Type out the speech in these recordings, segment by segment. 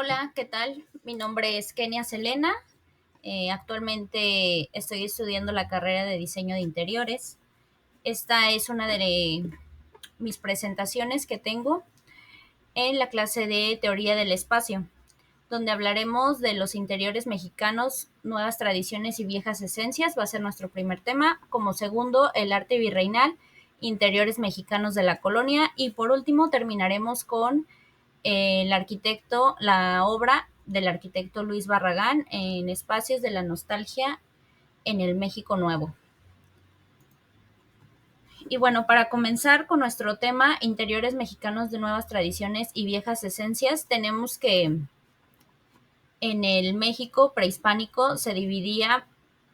Hola, ¿qué tal? Mi nombre es Kenia Selena. Actualmente estoy estudiando la carrera de diseño de interiores. Esta es una de mis presentaciones que tengo en la clase de teoría del espacio, donde hablaremos de los interiores mexicanos, nuevas tradiciones y viejas esencias. Va a ser nuestro primer tema. Como segundo, el arte virreinal, interiores mexicanos de la colonia. Y por último, terminaremos con la obra del arquitecto Luis Barragán en Espacios de la Nostalgia en el México Nuevo. Y bueno, para comenzar con nuestro tema, interiores mexicanos de nuevas tradiciones y viejas esencias, tenemos que en el México prehispánico se dividía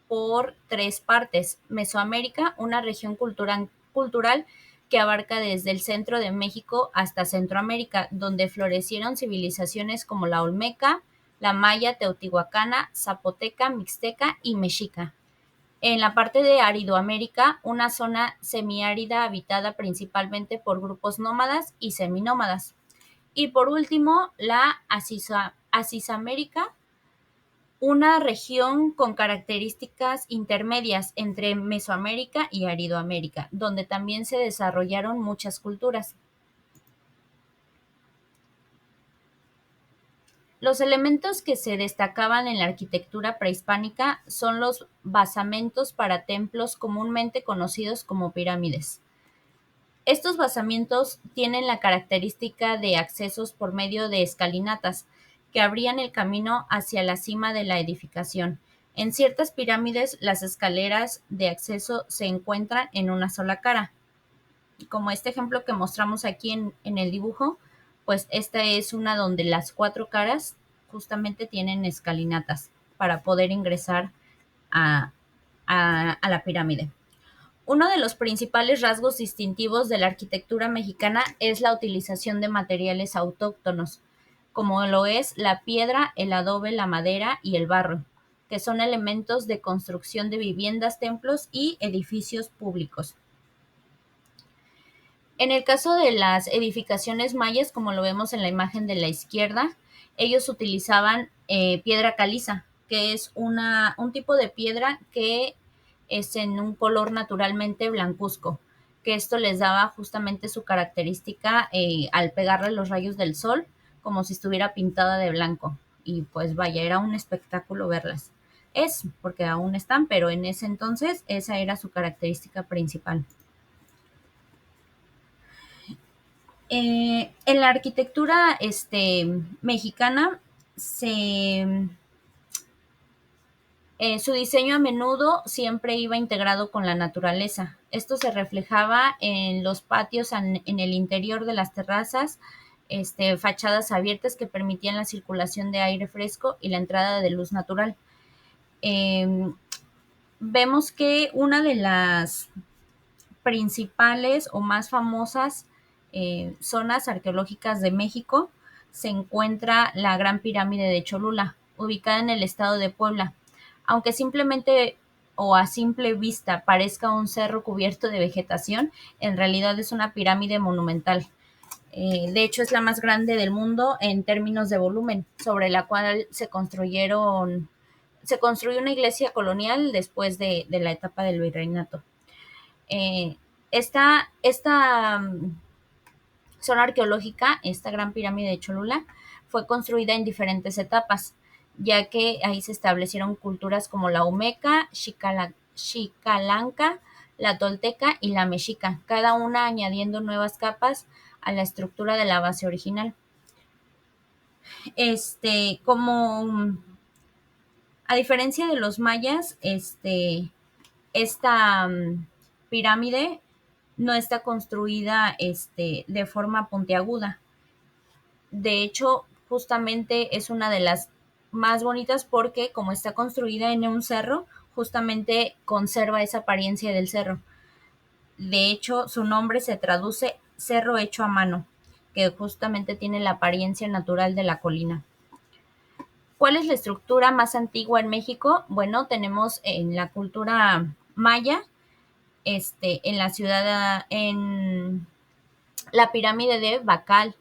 por tres partes. Mesoamérica, una región cultural que abarca desde el centro de México hasta Centroamérica, donde florecieron civilizaciones como la Olmeca, la Maya, Teotihuacana, Zapoteca, Mixteca y Mexica. En la parte de Aridoamérica, una zona semiárida habitada principalmente por grupos nómadas y seminómadas. Y por último, la Asisamérica, una región con características intermedias entre Mesoamérica y Aridoamérica, donde también se desarrollaron muchas culturas. Los elementos que se destacaban en la arquitectura prehispánica son los basamentos para templos comúnmente conocidos como pirámides. Estos basamentos tienen la característica de accesos por medio de escalinatas que abrían el camino hacia la cima de la edificación. En ciertas pirámides, las escaleras de acceso se encuentran en una sola cara. Como este ejemplo que mostramos aquí en el dibujo, pues esta es una donde las cuatro caras justamente tienen escalinatas para poder ingresar a, a la pirámide. Uno de los principales rasgos distintivos de la arquitectura mexicana es la utilización de materiales autóctonos, como lo es la piedra, el adobe, la madera y el barro, que son elementos de construcción de viviendas, templos y edificios públicos. En el caso de las edificaciones mayas, como lo vemos en la imagen de la izquierda, ellos utilizaban piedra caliza, que es un tipo de piedra que es en un color naturalmente blancuzco, que esto les daba justamente su característica al pegarle los rayos del sol, como si estuviera pintada de blanco. Y pues vaya, era un espectáculo verlas. Es, porque aún están, pero en ese entonces esa era su característica principal. En la arquitectura mexicana, se, su diseño a menudo siempre iba integrado con la naturaleza. Esto se reflejaba en los patios, en el interior de las terrazas, fachadas abiertas que permitían la circulación de aire fresco y la entrada de luz natural. Eh, Vemos que una de las principales o más famosas zonas arqueológicas de México se encuentra la Gran Pirámide de Cholula, ubicada en el estado de Puebla. Aunque simplemente o a simple vista parezca un cerro cubierto de vegetación, en realidad es una pirámide monumental. De hecho, es la más grande del mundo en términos de volumen, sobre la cual se construyó una iglesia colonial después de la etapa del virreinato. Eh, esta zona arqueológica, esta gran pirámide de Cholula, fue construida en diferentes etapas, ya que ahí se establecieron culturas como la Olmeca, Xicalanca, la Tolteca y la Mexica, cada una añadiendo nuevas capas a la estructura de la base original. Como a diferencia de los mayas, esta pirámide no está construida de forma puntiaguda. De hecho, justamente es una de las más bonitas porque como está construida en un cerro, justamente conserva esa apariencia del cerro. De hecho, su nombre se traduce cerro hecho a mano, que justamente tiene la apariencia natural de la colina. ¿Cuál es la estructura más antigua en México? Bueno, tenemos en la cultura maya, en la ciudad, en la pirámide de Bacal.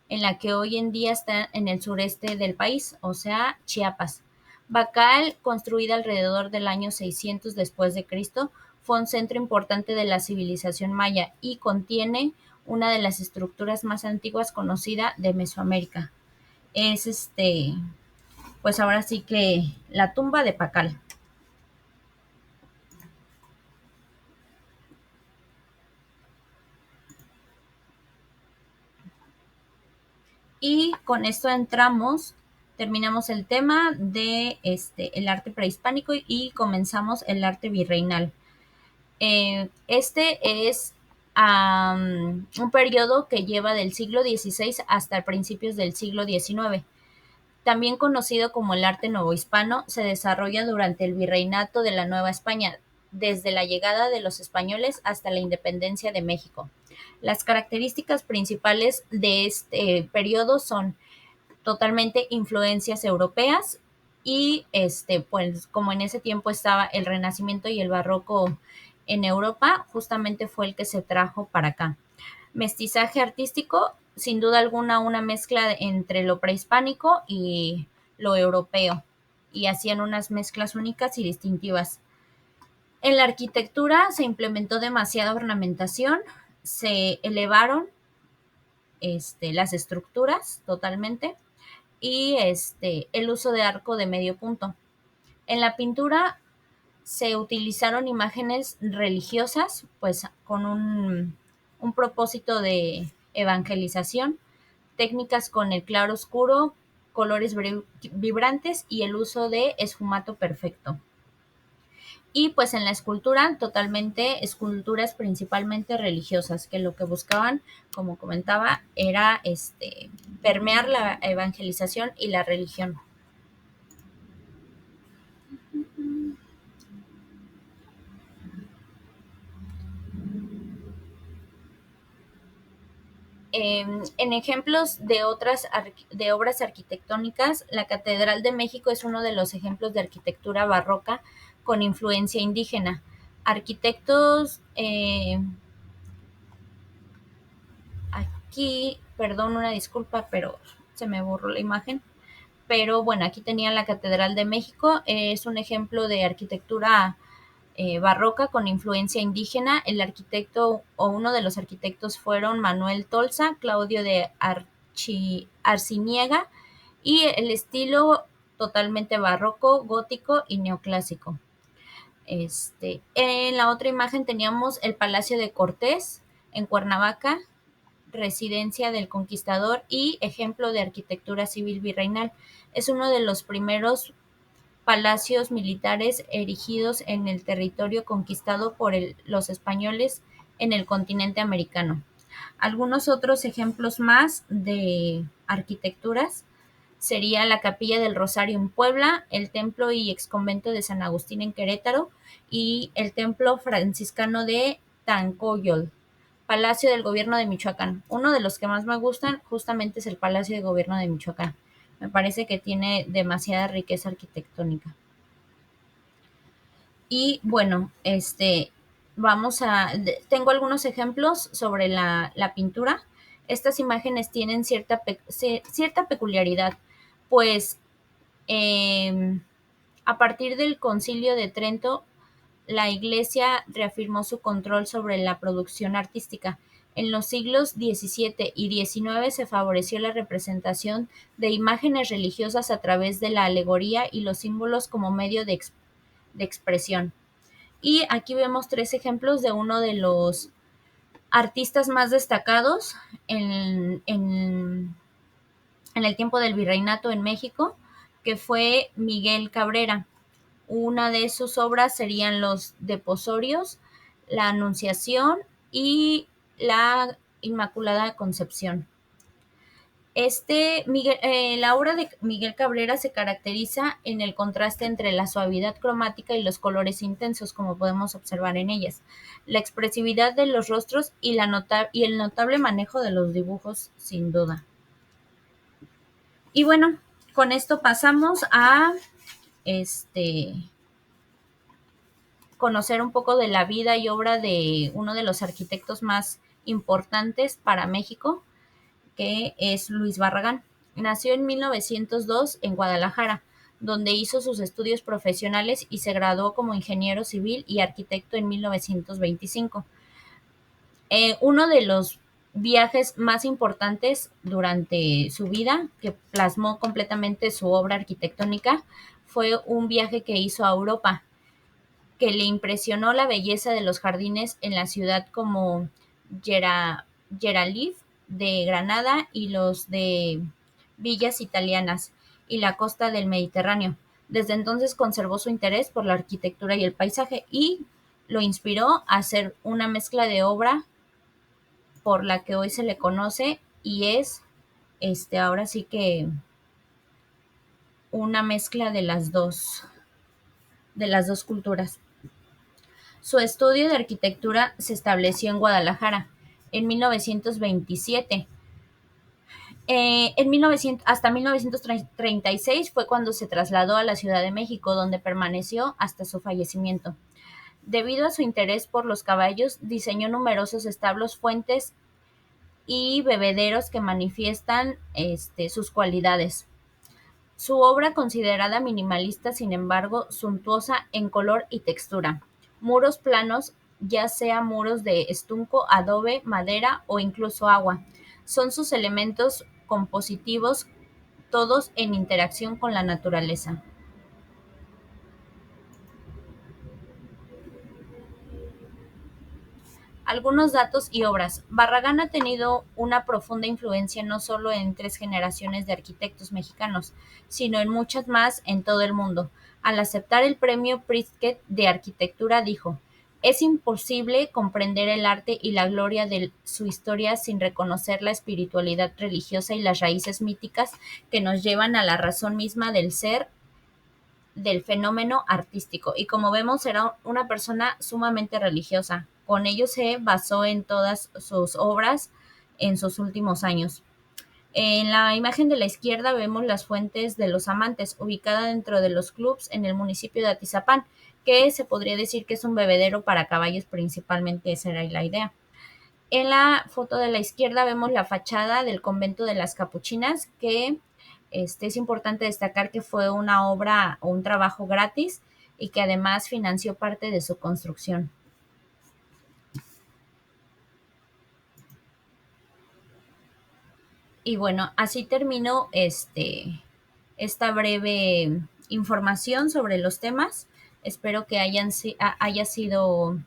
en la que hoy en día está en el sureste del país, o sea, Chiapas. Bacal, construida alrededor del año 600 después de Cristo, fue un centro importante de la civilización maya y contiene una de las estructuras más antiguas conocida de Mesoamérica. Es pues ahora sí que la tumba de Pacal. Y con esto terminamos el tema de el arte prehispánico y comenzamos el arte virreinal. Este es un periodo que lleva del siglo XVI hasta principios del siglo XIX. También conocido como el arte novohispano, se desarrolla durante el virreinato de la Nueva España, desde la llegada de los españoles hasta la independencia de México. Las características principales de este periodo son totalmente influencias europeas y pues como en ese tiempo estaba el Renacimiento y el Barroco en Europa, justamente fue el que se trajo para acá. Mestizaje artístico, sin duda alguna una mezcla entre lo prehispánico y lo europeo, y hacían unas mezclas únicas y distintivas. En la arquitectura se implementó demasiada ornamentación, se elevaron las estructuras totalmente, y el uso de arco de medio punto. En la pintura se utilizaron imágenes religiosas, pues con un propósito de evangelización, técnicas con el claro oscuro, colores vibrantes y el uso de esfumato perfecto. Y pues en la escultura, totalmente esculturas principalmente religiosas, que lo que buscaban, como comentaba, era permear la evangelización y la religión. En ejemplos de obras arquitectónicas, la Catedral de México es uno de los ejemplos de arquitectura barroca con influencia indígena. Arquitectos, aquí, perdón, una disculpa, pero se me borró la imagen. Pero bueno, aquí tenía la Catedral de México, es un ejemplo de arquitectura barroca con influencia indígena. El arquitecto o uno de los arquitectos fueron Manuel Tolsa, Claudio de Arciniega, y el estilo totalmente barroco, gótico y neoclásico. En la otra imagen teníamos el Palacio de Cortés en Cuernavaca, residencia del conquistador y ejemplo de arquitectura civil virreinal. Es uno de los primeros palacios militares erigidos en el territorio conquistado por los españoles en el continente americano. Algunos otros ejemplos más de arquitecturas sería la Capilla del Rosario en Puebla, el Templo y Exconvento de San Agustín en Querétaro y el Templo Franciscano de Tancoyol. Palacio del Gobierno de Michoacán. Uno de los que más me gustan justamente es el Palacio de Gobierno de Michoacán. Me parece que tiene demasiada riqueza arquitectónica. Y bueno, tengo algunos ejemplos sobre la pintura. Estas imágenes tienen cierta peculiaridad, pues eh, a partir del Concilio de Trento, la Iglesia reafirmó su control sobre la producción artística. En los siglos XVII y XIX se favoreció la representación de imágenes religiosas a través de la alegoría y los símbolos como medio de expresión. Y aquí vemos tres ejemplos de uno de los artistas más destacados en el tiempo del virreinato en México, que fue Miguel Cabrera. Una de sus obras serían los Deposorios, la Anunciación y la Inmaculada Concepción. La obra de Miguel Cabrera se caracteriza en el contraste entre la suavidad cromática y los colores intensos, como podemos observar en ellas, la expresividad de los rostros y el notable manejo de los dibujos, sin duda. Y bueno, con esto pasamos a conocer un poco de la vida y obra de uno de los arquitectos más importantes para México, que es Luis Barragán. Nació en 1902 en Guadalajara, donde hizo sus estudios profesionales y se graduó como ingeniero civil y arquitecto en 1925. Uno de los viajes más importantes durante su vida, que plasmó completamente su obra arquitectónica, fue un viaje que hizo a Europa, que le impresionó la belleza de los jardines en la ciudad como Geralif de Granada y los de villas italianas y la costa del Mediterráneo. Desde entonces conservó su interés por la arquitectura y el paisaje y lo inspiró a hacer una mezcla de obra por la que hoy se le conoce y es ahora sí que una mezcla de las dos culturas. Su estudio de arquitectura se estableció en Guadalajara en 1927. Hasta 1936 fue cuando se trasladó a la Ciudad de México, donde permaneció hasta su fallecimiento. Debido a su interés por los caballos, diseñó numerosos establos, fuentes y bebederos que manifiestan sus cualidades. Su obra, considerada minimalista, sin embargo, suntuosa en color y textura. Muros planos, ya sea muros de estuco, adobe, madera o incluso agua, son sus elementos compositivos, todos en interacción con la naturaleza. Algunos datos y obras. Barragán ha tenido una profunda influencia no solo en 3 generaciones de arquitectos mexicanos, sino en muchas más en todo el mundo. Al aceptar el premio Pritzker de arquitectura dijo: "Es imposible comprender el arte y la gloria de su historia sin reconocer la espiritualidad religiosa y las raíces míticas que nos llevan a la razón misma del ser del fenómeno artístico". Y como vemos, era una persona sumamente religiosa. Con ello se basó en todas sus obras en sus últimos años. En la imagen de la izquierda vemos las Fuentes de los Amantes, ubicada dentro de los clubs en el municipio de Atizapán, que se podría decir que es un bebedero para caballos, principalmente esa era la idea. En la foto de la izquierda vemos la fachada del convento de las Capuchinas, que es importante destacar que fue una obra o un trabajo gratis y que además financió parte de su construcción. Y bueno, así termino esta breve información sobre los temas. Espero que haya sido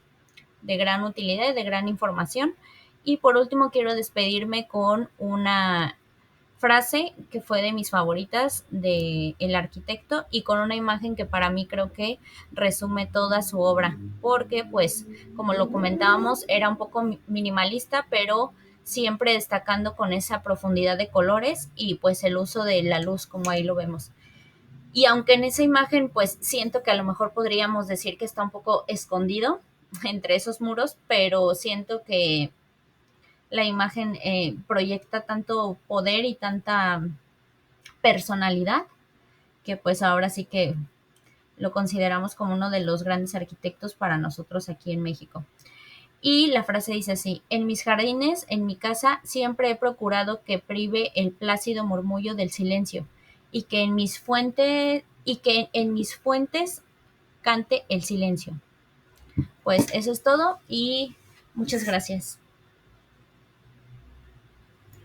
de gran utilidad y de gran información. Y por último, quiero despedirme con una frase que fue de mis favoritas de El Arquitecto y con una imagen que para mí creo que resume toda su obra, porque pues como lo comentábamos era un poco minimalista, pero siempre destacando con esa profundidad de colores y pues el uso de la luz, como ahí lo vemos. Y aunque en esa imagen pues siento que a lo mejor podríamos decir que está un poco escondido entre esos muros, pero siento que la imagen proyecta tanto poder y tanta personalidad que pues ahora sí que lo consideramos como uno de los grandes arquitectos para nosotros aquí en México. Y la frase dice así: "En mis jardines, en mi casa, siempre he procurado que prive el plácido murmullo del silencio y que en mis fuentes cante el silencio". Pues eso es todo y muchas gracias.